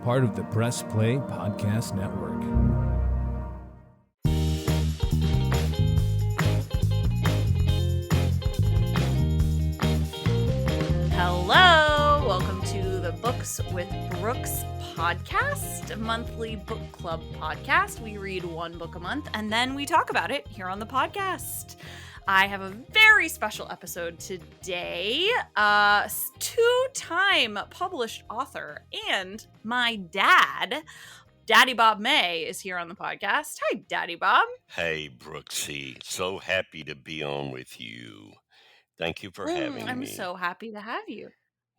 part of the Press Play Podcast Network. Hello, welcome to the Books with Brooks podcast, a monthly book club podcast. We read one book a month and then we talk about it here on the podcast. I have a very special episode today. Two-time published author and my dad, Daddy Bob May, is here on the podcast. Hi, Daddy Bob. Hey, Brooksy. So happy to be on with you. Thank you for having I'm me. so happy to have you.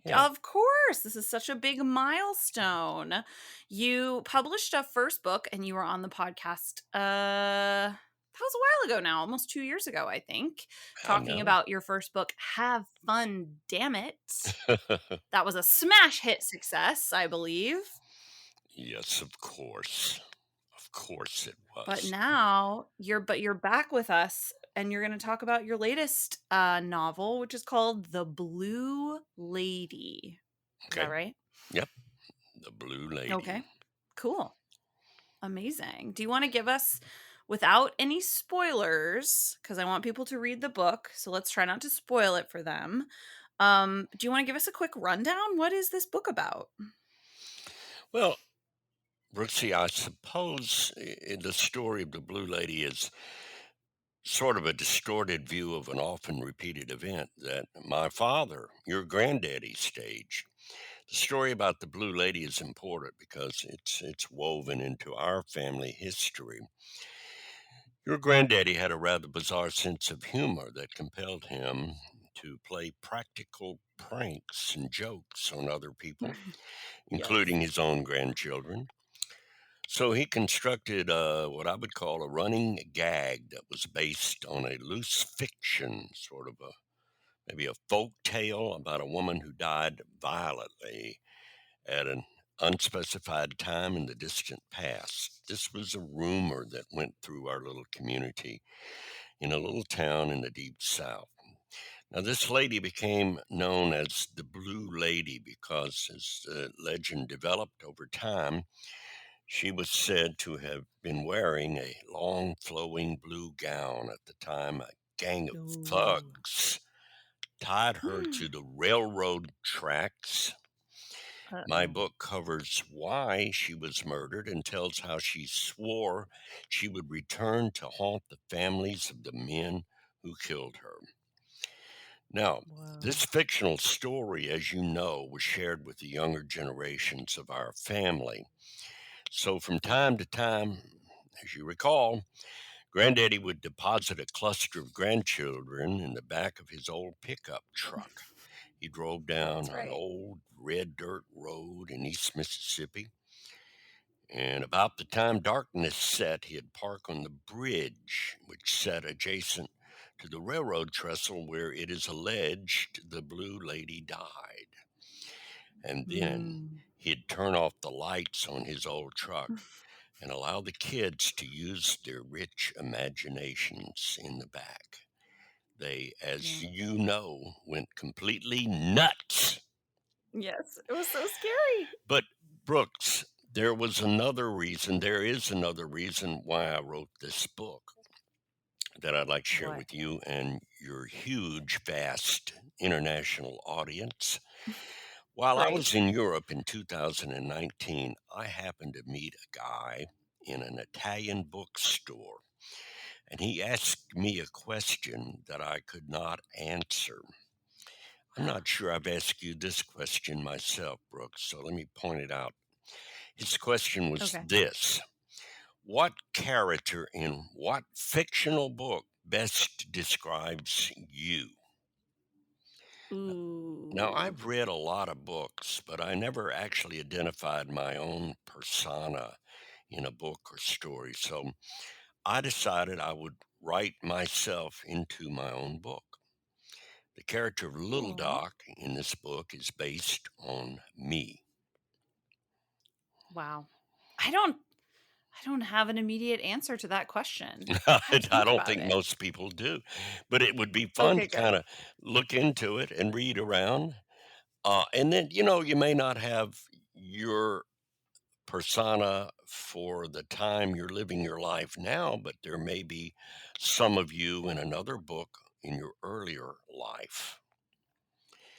Yeah, Of course, this is such a big milestone. You published a first book and you were on the podcast that was a while ago now, almost 2 years ago, I think, I talking know. about your first book, Have Fun, Damn It. That was a smash hit success, I believe. Yes, of course. Of course it But was. now you're back with us and you're going to talk about your latest novel, which is called The Blue Lady. Is that Okay. right? Yep. The Blue Lady. Okay. Cool. Amazing. Do you want to give us, without any spoilers, because I want people to read the book, so let's try not to spoil it for them. Do you want to give us a quick rundown? What is this book about? Well, Brooksy, I suppose the story of the Blue Lady is sort of a distorted view of an often repeated event that my father, your granddaddy, staged. The story about the Blue Lady is important because it's woven into our family history. Your granddaddy had a rather bizarre sense of humor that compelled him to play practical pranks and jokes on other people, including Yes. his own grandchildren. So he constructed what I would call a running gag that was based on a loose fiction, sort of maybe a folk tale about a woman who died violently at an unspecified time in the distant past. This was a rumor that went through our little community in a little town in the deep South. Now, this lady became known as the Blue Lady because, as the legend developed over time, she was said to have been wearing a long, flowing blue gown at the time a gang of Ooh. thugs tied her to the railroad tracks. My Uh-oh. book covers why she was murdered and tells how she swore she would return to haunt the families of the men who killed her. Now, Whoa. this fictional story, as you know, was shared with the younger generations of our family. So from time to time, as you recall, Granddaddy would deposit a cluster of grandchildren in the back of his old pickup truck. He drove down That's an right. old red dirt road in East Mississippi. And about the time darkness set, he'd park on the bridge, which sat adjacent to the railroad trestle where it is alleged the Blue Lady died. And then he'd turn off the lights on his old truck and allow the kids to use their rich imaginations in the back. They, as Yeah. you know, went completely nuts. Yes, it was so scary. But Brooks, there is another reason why I wrote this book that I'd like to share What? with you and your huge, vast international audience. While I Right. was in Europe in 2019, I happened to meet a guy in an Italian bookstore, and he asked me a question that I could not answer. I'm not sure I've asked you this question myself, Brooks, so let me point it out. His question was Okay. this: what character in what fictional book best describes you? Now, Ooh. I've read a lot of books, but I never actually identified my own persona in a book or story. So I decided I would write myself into my own book. The character of Little Aw. Doc in this book is based on me. Wow. I don't have an immediate answer to that question. I have to I think don't about think it. most people do, but it would be fun Okay, to good. kind of look into it and read around. And then, you may not have your persona for the time you're living your life now, but there may be some of you in another book in your earlier life.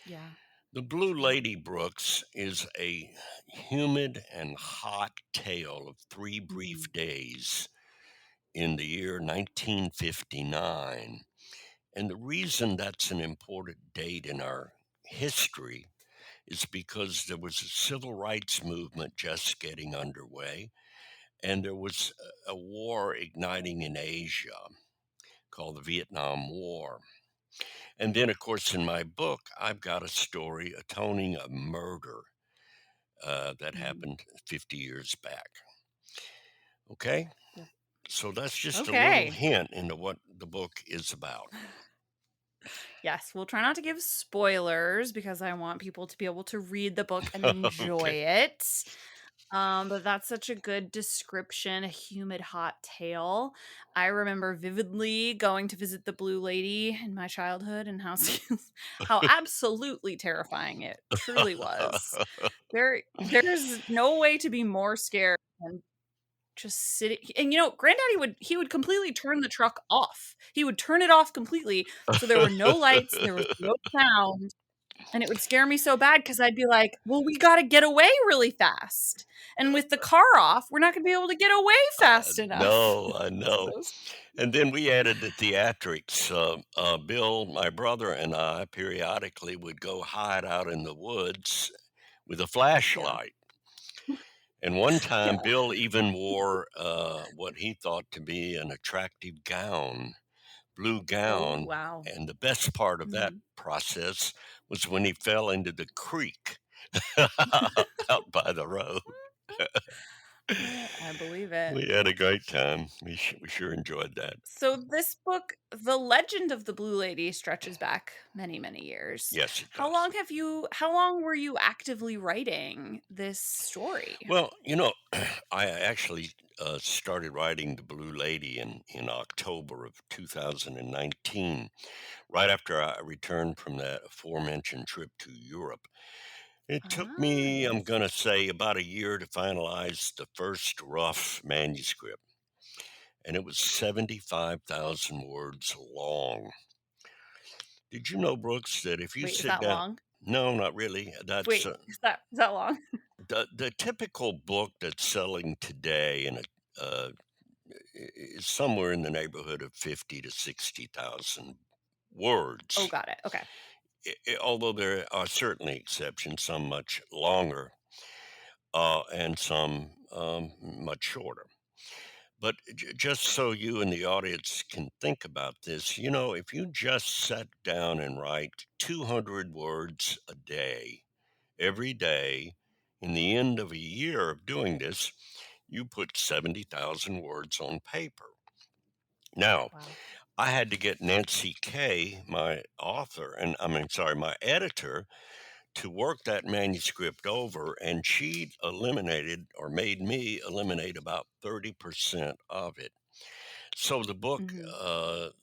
Yeah. The Blue True. Lady, Brooks, is a humid and hot tale of three brief Mhm. days in the year 1959. And the reason that's an important date in our history is because there was a civil rights movement just getting underway, and there was a war igniting in Asia called the Vietnam War. And then, of course, in my book, I've got a story atoning a murder that Mhm. happened 50 years back. Okay? Yep. So that's just a little Okay. hint into what the book is about. Yes, we'll try not to give spoilers because I want people to be able to read the book and enjoy Okay. it. But that's such a good description, a humid hot tale. I remember vividly going to visit the Blue Lady in my childhood and how how absolutely terrifying it truly was. There's no way to be more scared than just sitting. And granddaddy would completely turn the truck off. He would turn it off completely, so there were no lights and there was no sound, and it would scare me so bad because I'd be like, well, we got to get away really fast, and with the car off we're not going to be able to get away fast enough. I So know. And then we added the theatrics. Bill, my brother, and I periodically would go hide out in the woods with a yeah. flashlight. And one Yeah. time, Bill even wore what he thought to be an attractive gown, blue Oh, gown. wow. And the best part of that Mhm. process was when he fell into the creek out by the road. I believe it. We had a great time. We sure enjoyed that. So this book, The Legend of the Blue Lady, stretches back many, many years. Yes, it How does. long how long were you actively writing this story? Well, I actually started writing The Blue Lady in October of 2019, right after I returned from that aforementioned trip to Europe. It took Ah, me, I'm yes. going to say, about a year to finalize the first rough manuscript, and it was 75,000 words long. Did you know, Brooks, that if you Wait, is sit that down, long? no, not really. That's Wait, is that long? the typical book that's selling today is somewhere in the neighborhood of 50 to 60,000 Oh, words. got it. Okay. Although there are certainly exceptions, some much longer and some much shorter. But just so you and the audience can think about this, if you just sat down and write 200 words a day, every day, in the end of a year of doing this, you put 70,000 words on paper. Now, Wow. I had to get Nancy Kay, my author, and I mean, sorry, my editor, to work that manuscript over, and she eliminated or made me eliminate about 30% of it. So Mhm. the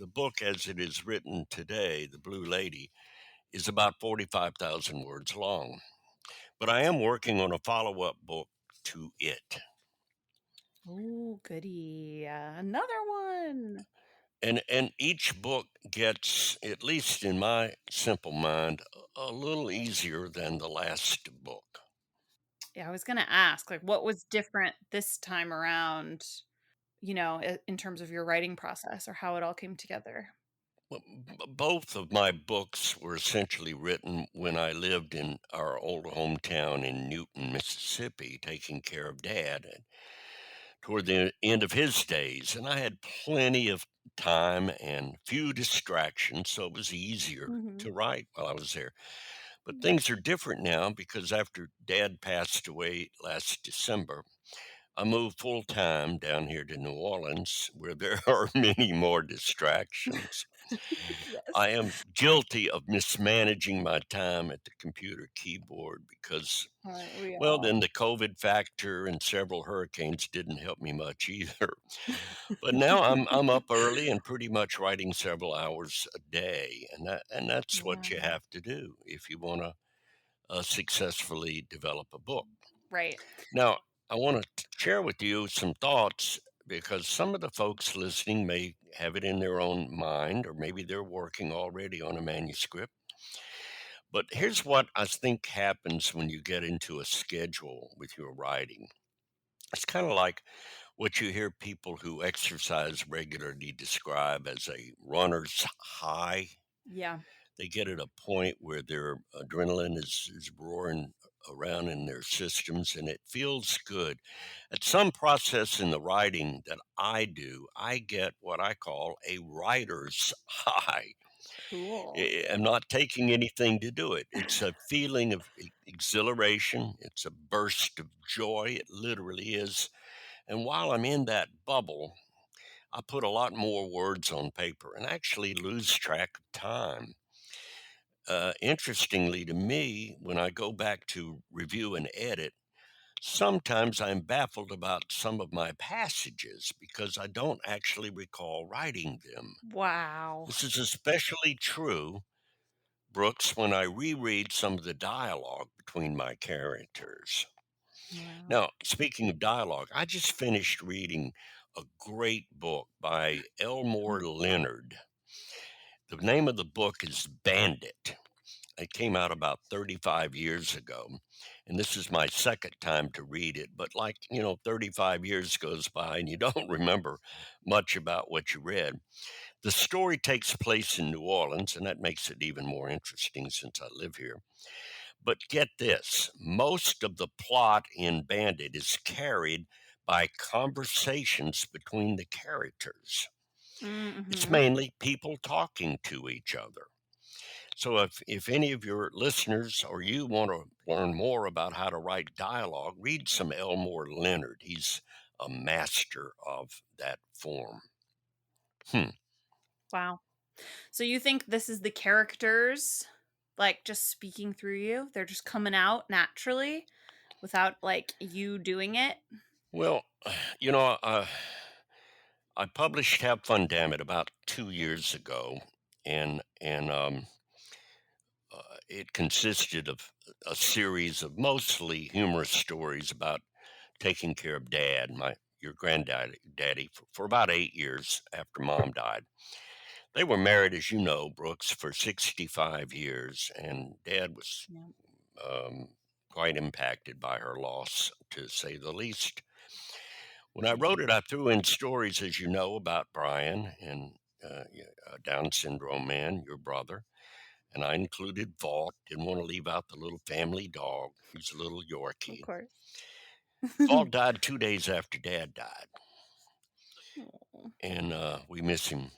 book as it is written today, The Blue Lady, is about 45,000 words long. But I am working on a follow-up book to it. Oh, goody. Another one. And each book gets, at least in my simple mind, a little easier than the last book. Yeah, I was gonna ask, like, what was different this time around, in terms of your writing process or how it all came together? Well, both of my books were essentially written when I lived in our old hometown in Newton, Mississippi, taking care of Dad toward the end of his days. And I had plenty of time and few distractions, so it was easier Mhm. to write while I was there. But things are different now because after Dad passed away last December, I moved full time down here to New Orleans, where there are many more distractions. Yes. I am guilty of mismanaging my time at the computer keyboard because, Aren't we well, all? then the COVID factor and several hurricanes didn't help me much either. But now I'm up early and pretty much writing several hours a day, and that's what you Yeah. have to do if you want to successfully develop a book. Right. Now, I want to share with you some thoughts because some of the folks listening may have it in their own mind, or maybe they're working already on a manuscript. But here's what I think happens when you get into a schedule with your writing. It's kind of like what you hear people who exercise regularly describe as a runner's high. Yeah. They get at a point where their adrenaline is roaring around in their systems and it feels good. At some process in the writing that I do, I get what I call a writer's high. Cool. I'm not taking anything to do it. It's a feeling of exhilaration, it's a burst of joy. It literally is. And while I'm in that bubble, I put a lot more words on paper and actually lose track of time. Interestingly to me, when I go back to review and edit, sometimes I'm baffled about some of my passages because I don't actually recall writing them. Wow. This is especially true, Brooks, when I reread some of the dialogue between my characters. Wow. Now, speaking of dialogue, I just finished reading a great book by Elmore Leonard. The name of the book is Bandit. It came out about 35 years ago, and this is my second time to read it. But, 35 years goes by and you don't remember much about what you read. The story takes place in New Orleans, and that makes it even more interesting since I live here. But get this, most of the plot in Bandit is carried by conversations between the characters. It's Mm-hmm. mainly people talking to each other. So if any of your listeners or you want to learn more about how to write dialogue, read some Elmore Leonard. He's a master of that form. Hmm. Wow. So you think this is the characters like just speaking through you? They're just coming out naturally without like you doing it? Well, you know, I published Have Fun Damn It about 2 years ago, and it consisted of a series of mostly humorous stories about taking care of dad, your granddaddy, for about 8 years after mom died. They were married, as you know, Brooks, for 65 years, and dad was Yeah. um, quite impacted by her loss, to say the least. When I Yeah. wrote it, I threw in stories, as you know, about Brian and a Down syndrome man, your brother. And I included Vaught. Didn't want to leave out the little family dog. He's a little Of Yorkie. course. Vaught died 2 days after Dad died, Aw. and we miss him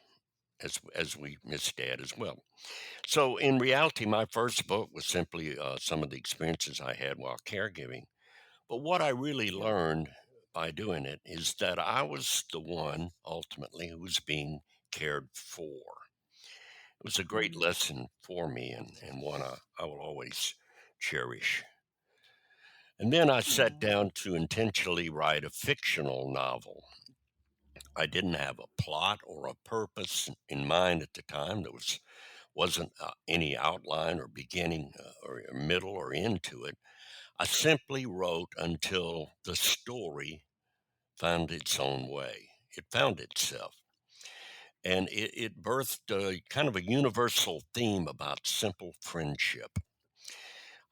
as we miss Dad as well. So in reality, my first book was simply some of the experiences I had while caregiving. But what I really Yeah. learned by doing it is that I was the one ultimately who was being cared for. It was a great Mm. lesson for me and one I will always cherish. And then I sat Aw. down to intentionally write a fictional novel. I didn't have a plot or a purpose in mind at the time. Wasn't any outline or beginning or middle or end to it. I simply wrote until the story found its own way. It found itself. And it birthed a kind of a universal theme about simple friendship.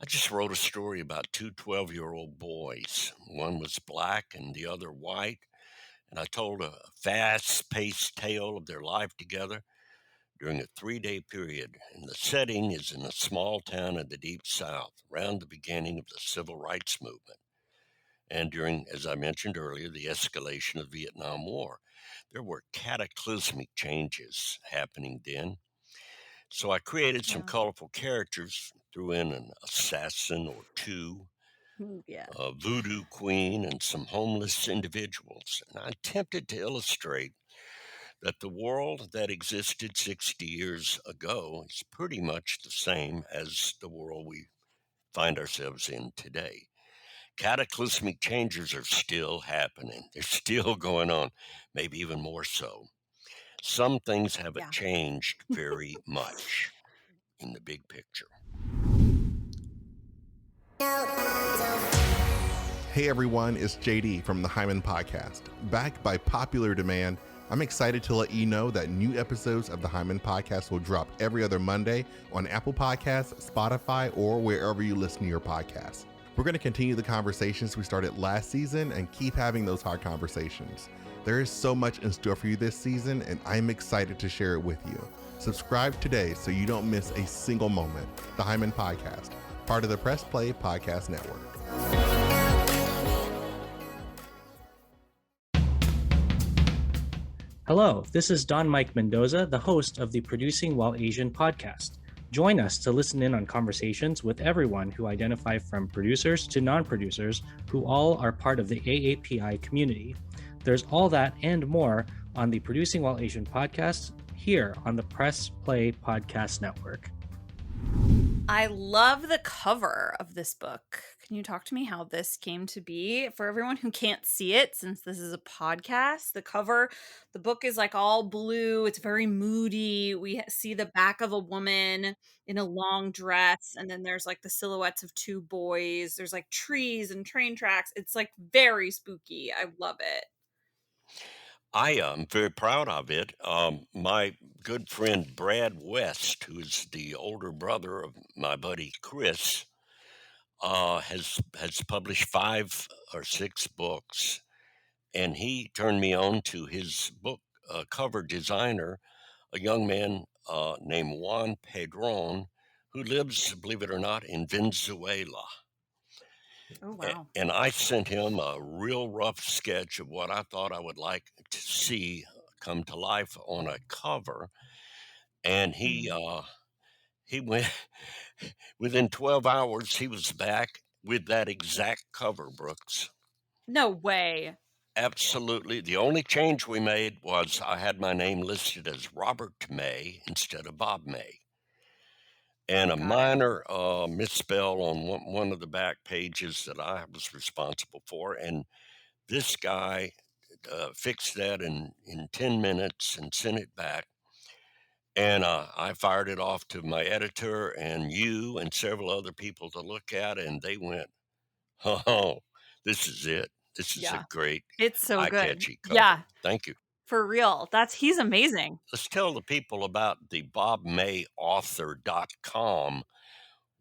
I just wrote a story about two 12-year-old boys. One was black and the other white. And I told a fast paced tale of their life together during a 3-day period. And the setting is in a small town in the deep South, around the beginning of the civil rights movement. And during, as I mentioned earlier, the escalation of the Vietnam War. There were cataclysmic changes happening then. So I created some Yeah. colorful characters, threw in an assassin or two, Ooh, yeah. a voodoo queen, and some homeless individuals. And I attempted to illustrate that the world that existed 60 years ago is pretty much the same as the world we find ourselves in today. Cataclysmic changes are still happening. They're still going on, maybe even more so. Some things haven't Yeah. changed very much in the big picture. Hey everyone, it's JD from the Hyman Podcast. Backed by popular demand, I'm excited to let you know that new episodes of the Hyman Podcast will drop every other Monday on Apple Podcasts, Spotify, or wherever you listen to your podcasts. We're going to continue the conversations we started last season and keep having those hard conversations. There is so much in store for you this season, and I'm excited to share it with you. Subscribe today so you don't miss a single moment. The Hyman Podcast, part of the Press Play Podcast Network. Hello, this is Don Mike Mendoza, the host of the Producing While Asian podcast. Join us to listen in on conversations with everyone who identify from producers to non-producers who all are part of the AAPI community. There's all that and more on the Producing While Asian podcast here on the Press Play Podcast Network. I love the cover of this book. Can you talk to me how this came to be? For everyone who can't see it, since this is a podcast, the cover, the book is like all blue. It's very moody. We see the back of a woman in a long dress, and then there's like the silhouettes of two boys. There's like trees and train tracks. It's like very spooky. I love it. I am very proud of it. My good friend Brad West, who is the older brother of my buddy Chris, has published 5 or 6 books, and he turned me on to his book cover designer, a young man named Juan Pedron, who lives, believe it or not, in Venezuela. Oh, wow. And I sent him a real rough sketch of what I thought I would like to see come to life on a cover, and he went within 12 hours. He was back with that exact cover, Brooks. No way. Absolutely. The only change we made was I had my name listed as Robert May instead of Bob May. And a Got it. minor misspell on one of the back pages that I was responsible for. And this guy fixed that in 10 minutes and sent it back. And I fired it off to my editor and you and several other people to look at, and they went, oh, this is it. This is a Yeah. great, It's so good. eye-catchy cover. Yeah, Thank you. for real. He's amazing. Let's tell the people about the bobmayauthor.com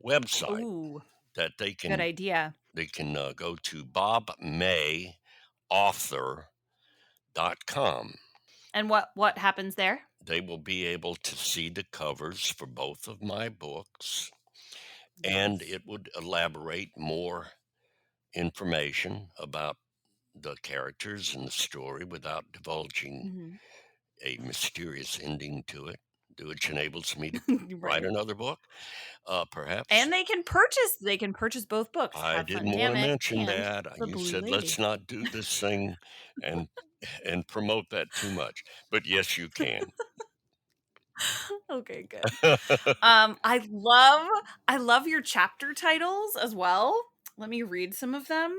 website Ooh, that they good can idea. go to bobmayauthor.com. And what happens there? They will be able to see the covers for both of my books, and Yes. it would elaborate more information about the characters and the story without divulging Mhm. a mysterious ending to it, which enables me to write Right. another book, perhaps. And they can purchase both books. I Have didn't Fun, want to Damn It, mention and that. The You Blue said Lady. let's not do this thing and promote that too much. But yes, you can. Okay, good. I love your chapter titles as well. Let me read some of them.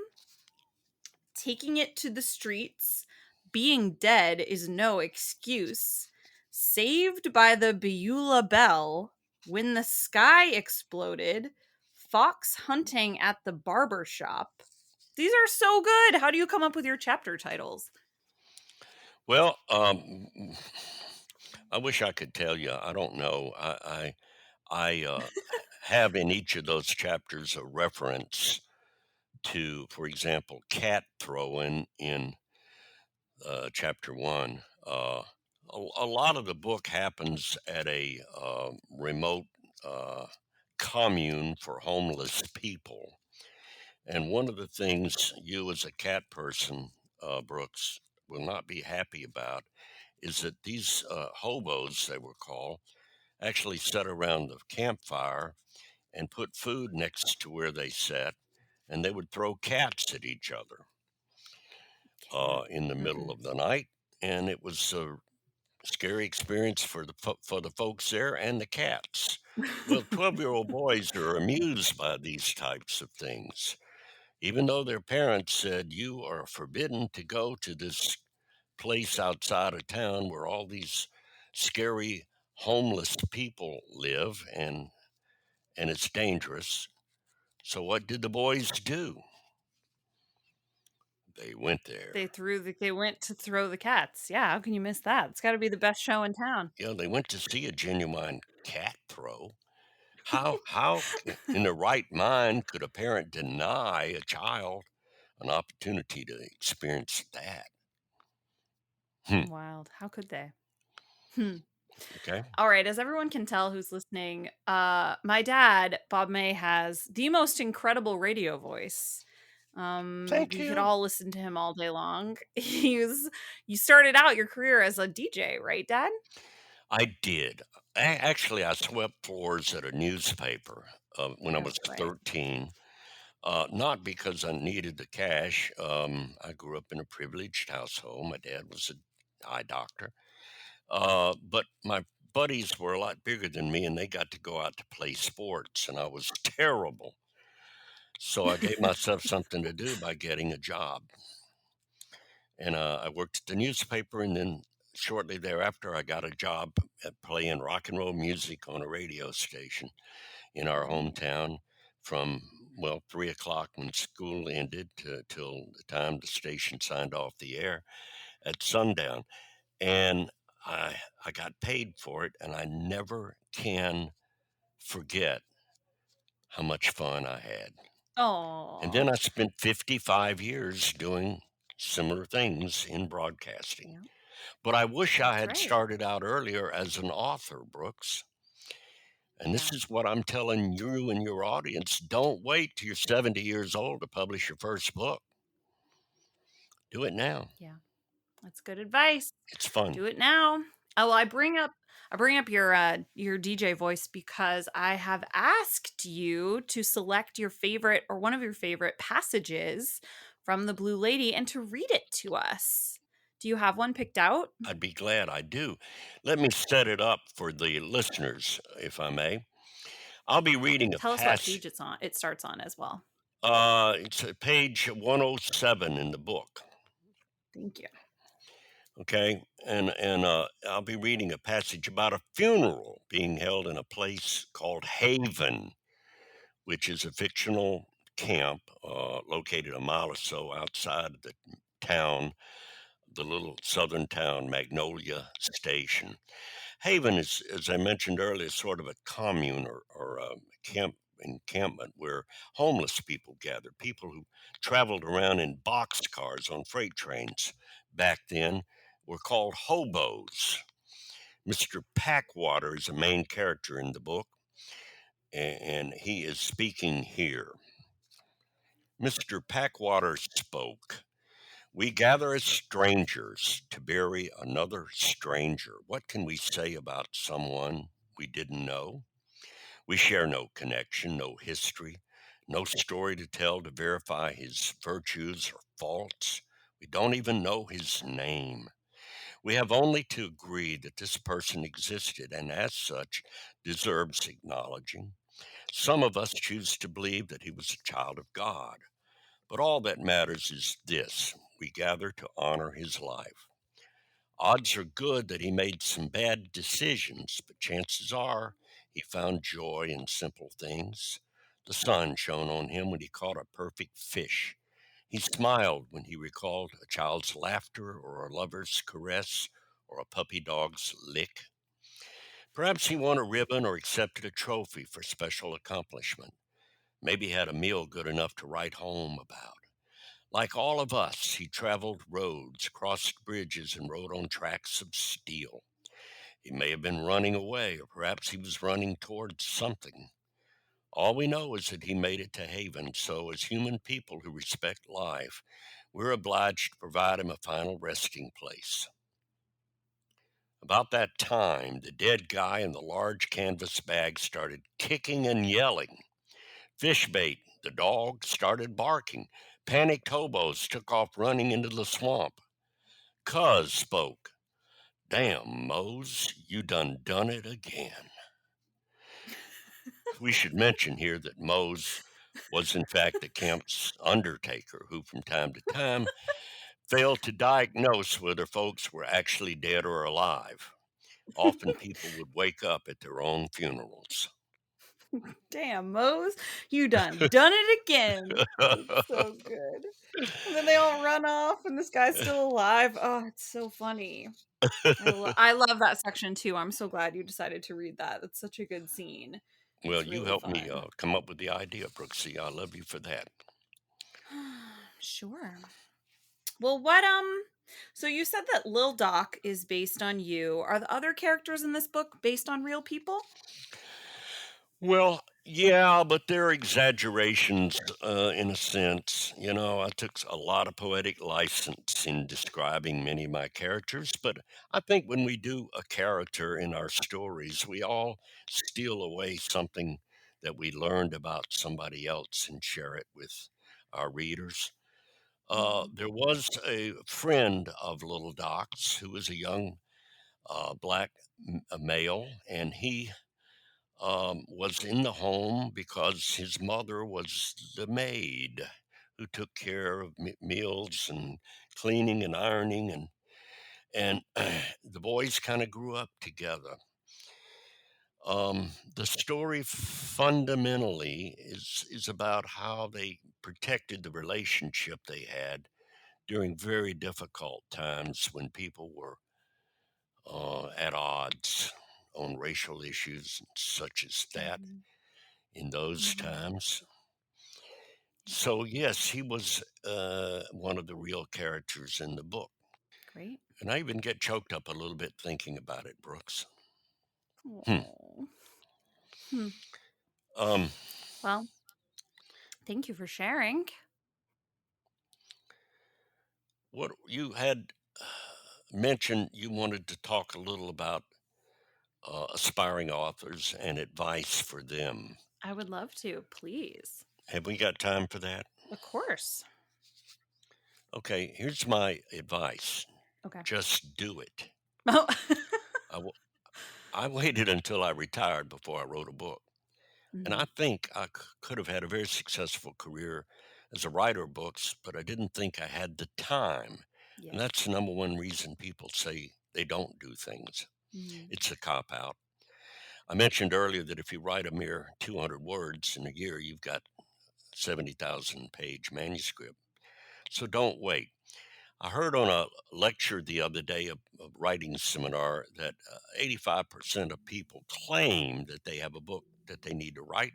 Taking It to the Streets, Being Dead is No Excuse, Saved by the Beulah Bell, When the Sky Exploded, Fox Hunting at the Barber Shop. These are so good. How do you come up with your chapter titles? Well, I wish I could tell you. I don't know. I have in each of those chapters a reference to, for example, cat throwing in chapter 1. A lot of the book happens at a remote commune for homeless people. And one of the things you, as a cat person, Brooks, will not be happy about is that these hobos, they were called, actually sat around the campfire and put food next to where they sat, and they would throw cats at each other in the middle of the night. And it was a scary experience for the folks there and the cats. Well, 12-year-old boys are amused by these types of things, even though their parents said, you are forbidden to go to this place outside of town where all these scary homeless people live, and it's dangerous. So what did the boys do? They went there. They went to throw the cats. Yeah, how can you miss that? It's got to be the best show in town. Yeah, they went to see a genuine cat throw. How in their right mind could a parent deny a child an opportunity to experience that? Wild. How could they? Hmm. Okay. All right, as everyone can tell who's listening, my dad, Bob May, has the most incredible radio voice. Thank We could you. all listen to him all day long. You started out your career as a DJ, right, Dad? I did. Actually, I swept floors at a newspaper when I Oh, was right. 13. Not because I needed the cash. I grew up in a privileged household. My dad was an eye doctor. But my buddies were a lot bigger than me, and they got to go out to play sports, and I was terrible. So I gave myself something to do by getting a job. And I worked at the newspaper, and then shortly thereafter, I got a job at playing rock and roll music on a radio station in our hometown from, well, 3 o'clock when school ended till the time the station signed off the air at sundown. And I got paid for it, and I never can forget how much fun I had. And Oh, then I spent 55 years doing similar things in broadcasting. yeah, But I wish I that's had right. started out earlier as an author, Brooks. And this Yeah, is what I'm telling you and your audience. Don't wait till you're 70 years old to publish your first book. Do it now. yeah, that's good advice. It's fun. Do it now. Oh, well, I bring up your DJ voice because I have asked you to select your favorite or one of your favorite passages from The Blue Lady and to read it to us. Do you have one picked out? I'd be glad I do. Let me set it up for the listeners, if I may. I'll be reading a Tell us what passage. page it's on. It starts on as well. It's page 107 in the book. Thank you. Okay, and I'll be reading a passage about a funeral being held in a place called Haven, which is a fictional camp located a mile or so outside the town, the little southern town, Magnolia Station. Haven is, as I mentioned earlier, sort of a commune or a encampment where homeless people gather, people who traveled around in boxcars on freight trains back then were called hobos. Mr. Packwater is a main character in the book, and he is speaking here. Mr. Packwater spoke. We gather as strangers to bury another stranger. What can we say about someone we didn't know? We share no connection, no history, no story to tell to verify his virtues or faults. We don't even know his name. We have only to agree that this person existed and, as such, deserves acknowledging. Some of us choose to believe that he was a child of God, but all that matters is this: we gather to honor his life. Odds are good that he made some bad decisions, but chances are he found joy in simple things. The sun shone on him when he caught a perfect fish. He smiled when he recalled a child's laughter or a lover's caress or a puppy dog's lick. Perhaps he won a ribbon or accepted a trophy for special accomplishment. Maybe had a meal good enough to write home about. Like all of us, he traveled roads, crossed bridges, and rode on tracks of steel. He may have been running away, or perhaps he was running towards something. All we know is that he made it to Haven, so as human people who respect life, we're obliged to provide him a final resting place. About that time, the dead guy in the large canvas bag started kicking and yelling. Fishbait, the dog, started barking. Panicked hobos took off running into the swamp. Cuz spoke. Damn, Mose, you done it again. We should mention here that Mose was in fact the camp's undertaker, who from time to time failed to diagnose whether folks were actually dead or alive. Often people would wake up at their own funerals. Damn, Mose, you done it again. It's so good. And then they all run off, and this guy's still alive. Oh, it's so funny. I love that section too. I'm so glad you decided to read that. It's such a good scene. Well, It's you really helped me fun. come up with the idea, Brooksy. I love you for that. Sure. Well, so you said that Lil Doc is based on you. Are the other characters in this book based on real people? Well, yeah, but they're exaggerations in a sense. I took a lot of poetic license in describing many of my characters, but I think when we do a character in our stories, we all steal away something that we learned about somebody else and share it with our readers. Mhm. There was a friend of Little Doc's who was a young black male, and he was in the home because his mother was the maid who took care of meals and cleaning and ironing, and the boys kind of grew up together. The story fundamentally is about how they protected the relationship they had during very difficult times when people were at odds on racial issues such as that Mhm. in those Mhm. times. So, yes, he was one of the real characters in the book. Great. And I even get choked up a little bit thinking about it, Brooks. Hmm. Oh. Hmm. Um, Well, thank you for sharing. what you had mentioned, you wanted to talk a little about aspiring authors and advice for them. I would love to, please. Have we got time for that? Of course. Okay, here's my advice. Okay. Just do it. Oh. I, w- I waited until I retired before I wrote a book. And I Mhm. think I could have had a very successful career as a writer of books, but I didn't think I had the time. And Yeah. that's the number one reason people say they don't do things. Mhm. It's a cop out. I mentioned earlier that if you write a mere 200 words in a year, you've got 70,000 page manuscript. So don't wait. I heard on a lecture the other day, a writing seminar, that 85% of people claim that they have a book that they need to write,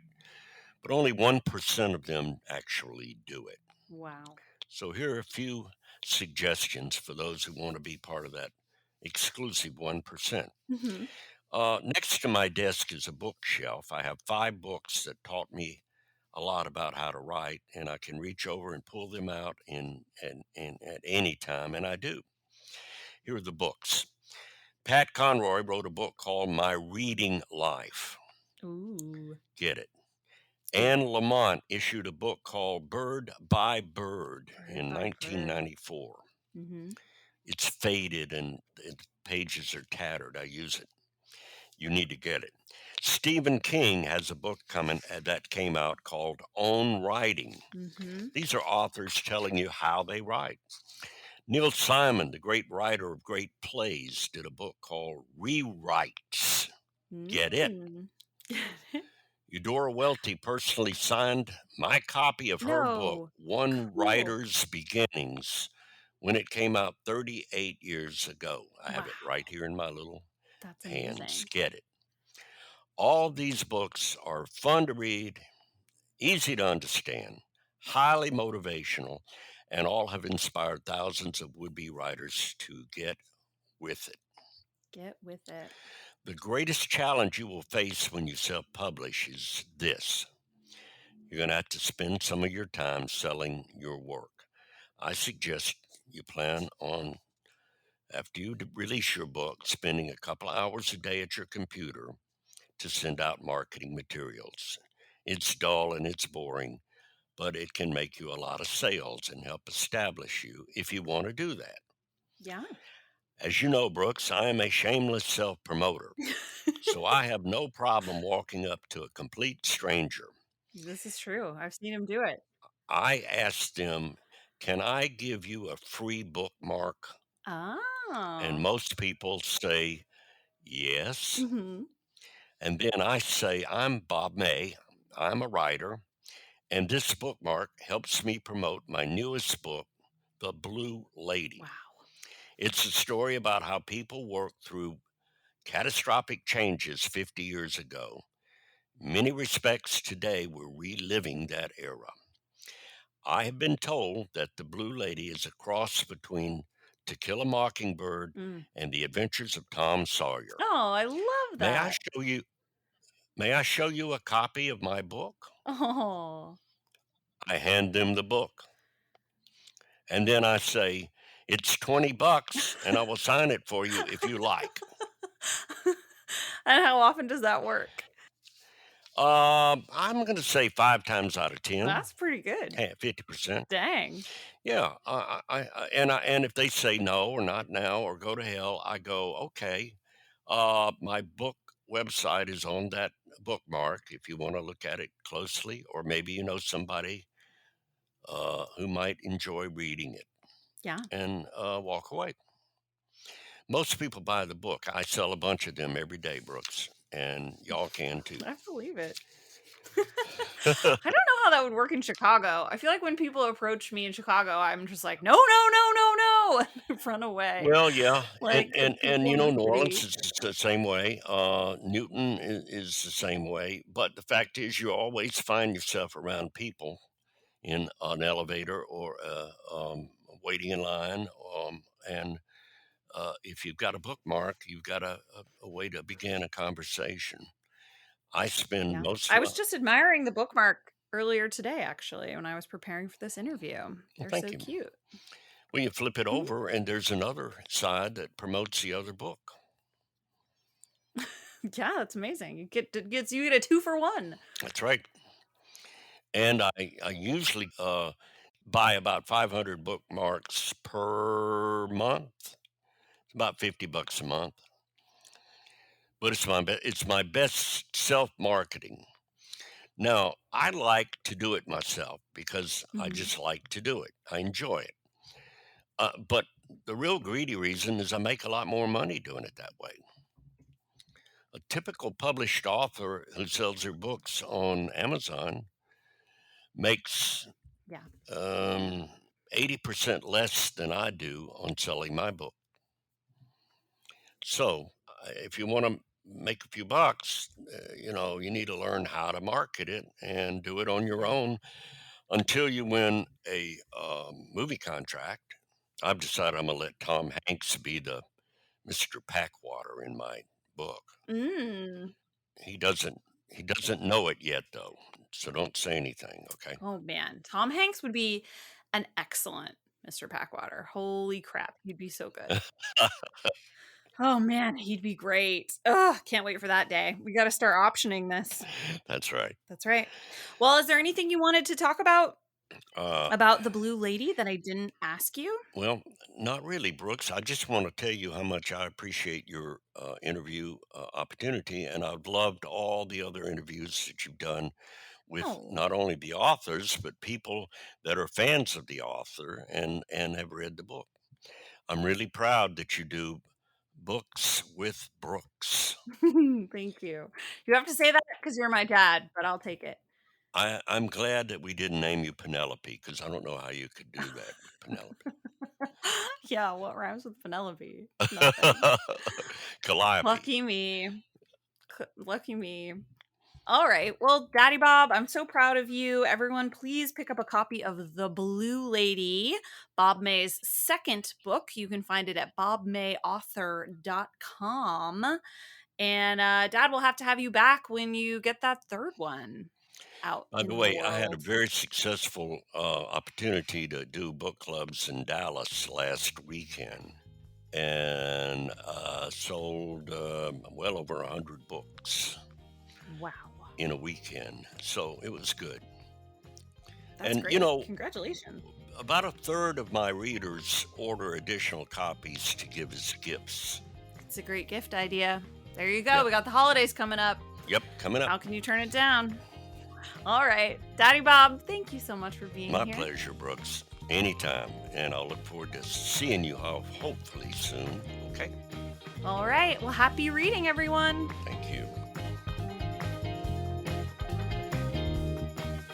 but only 1% of them actually do it. Wow. So here are a few suggestions for those who want to be part of that exclusive 1%. Mhm. Next to my desk is a bookshelf. I have 5 books that taught me a lot about how to write, and I can reach over and pull them out in at any time, and I do. Here are the books. Pat Conroy wrote a book called My Reading Life. Ooh. Get it? Yeah. Anne Lamont issued a book called Bird by Bird Bird in by bird. 1994. Mhm. It's faded and the pages are tattered. I use it. You need to get it. Stephen King has a book coming that came out called Own Writing. Mhm. These are authors telling you how they write. Neil Simon, the great writer of great plays, did a book called Rewrites. Get it? Mm. Eudora Welty personally signed my copy of her book, No. One Cool. Writer's Beginnings, when it came out 38 years ago. I have it right Wow. here in my little That's hands. amazing. Get it? All these books are fun to read, easy to understand, highly motivational, and all have inspired thousands of would be writers to get with it. Get with it. The greatest challenge you will face when you self publish is this: you're going to have to spend some of your time selling your work. I suggest you plan on, after you release your book, spending a couple of hours a day at your computer to send out marketing materials. It's dull and it's boring, but it can make you a lot of sales and help establish you if you want to do that. Yeah. As you know, Brooks, I am a shameless self promoter, so I have no problem walking up to a complete stranger. This is true. I've seen him do it. I ask them, can I give you a free bookmark? And Oh. most people say yes. Mhm. And then I say, I'm Bob May. I'm a writer. And this bookmark helps me promote my newest book, The Blue Lady. Wow. It's a story about how people worked through catastrophic changes 50 years ago. In many respects, today we're reliving that era. I have been told that The Blue Lady is a cross between To Kill a Mockingbird Mm. and The Adventures of Tom Sawyer. Oh, I love May I that. show you may I show you a copy of my book? Oh. I hand them the book. And then I say, it's $20 and I will sign it for you if you like. And how often does that work? I'm going to say 5 times out of 10, That's pretty good. 50%. Dang. Yeah, and if they say no or not now or go to hell, I go, okay. My book website is on that bookmark if you want to look at it closely, or maybe you know somebody who might enjoy reading it, Yeah. and walk away. Most people buy the book. I sell a bunch of them every day, Brooks, and y'all can too. I believe it. I don't know how that would work in Chicago. I feel like when people approach me in Chicago, I'm just like, no, no, no, no, no, and run away. Well, yeah, Like and people you in know, the New Orleans city. is the same way. Newton is the same way. But the fact is, you always find yourself around people in an elevator or waiting in line, and if you've got a bookmark, you've got a way to begin a conversation. I spend Yeah. most I of was just admiring the bookmark earlier today, actually, when I was preparing for this interview. They're thank so you. cute. When you flip it Mhm. over, and there's another side that promotes the other book. Yeah, that's amazing. You get a 2-for-1. That's right. And I usually buy about 500 bookmarks per month. It's about $50 a month. But it's my best self marketing. Now, I like to do it myself because I Mhm. just like to do it. I enjoy it. But the real greedy reason is I make a lot more money doing it that way. A typical published author who sells their books on Amazon makes Yeah. 80% less than I do on selling my book. So, if you want to make a few bucks, you need to learn how to market it and do it on your own until you win a movie contract. I've decided I'm going to let Tom Hanks be the Mr. Packwater in my book. Mm. He doesn't know it yet though. So don't say anything, okay? Oh man, Tom Hanks would be an excellent Mr. Packwater. Holy crap, he'd be so good. Oh man, he'd be great. Ugh, can't wait for that day. We got to start optioning this. That's right. That's right. Well, is there anything you wanted to talk about Uh, the Blue Lady that I didn't ask you? well, not really, Brooks. I just want to tell you how much I appreciate your interview opportunity, and I've loved all the other interviews that you've done with Oh. not only the authors but people that are fans of the author and have read the book. I'm really proud that you do books with Brooks. Thank you. You have to say that because you're my dad, but I'll take it. I'm glad that we didn't name you Penelope because I don't know how you could do that with Penelope. Yeah, what rhymes with Penelope? Nothing. Calliope. Lucky me. Lucky me. All right. Well, Daddy Bob, I'm so proud of you. Everyone, please pick up a copy of The Blue Lady, Bob May's second book. You can find it at bobmayauthor.com. And Dad, we'll have to have you back when you get that third one out By in the the way, I had a world. very successful opportunity to do book clubs in Dallas last weekend and sold well over 100 books Wow. in a weekend. So it was good. That's And, great. Congratulations. about a third of my readers order additional copies to give as gifts. It's a great gift idea. There you go. Yep. We got the holidays coming up. Yep, coming How up. can you turn it down? All right. Daddy Bob, thank you so much for being My here. pleasure, Brooks. Anytime. And I'll look forward to seeing you hopefully soon. Okay? All right. Well, happy reading, everyone. Thank you.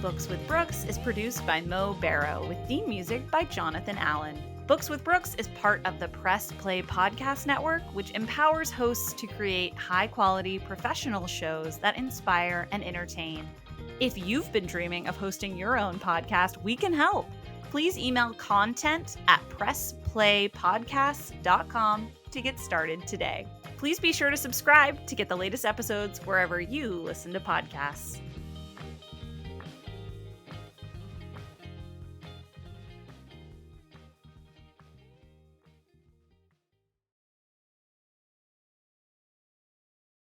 Books with Brooks is produced by Mo Barrow, with theme music by Jonathan Allen. Books with Brooks is part of the Press Play Podcast Network, which empowers hosts to create high-quality professional shows that inspire and entertain. If you've been dreaming of hosting your own podcast, we can help. Please email content@pressplaypodcasts.com to get started today. Please be sure to subscribe to get the latest episodes wherever you listen to podcasts.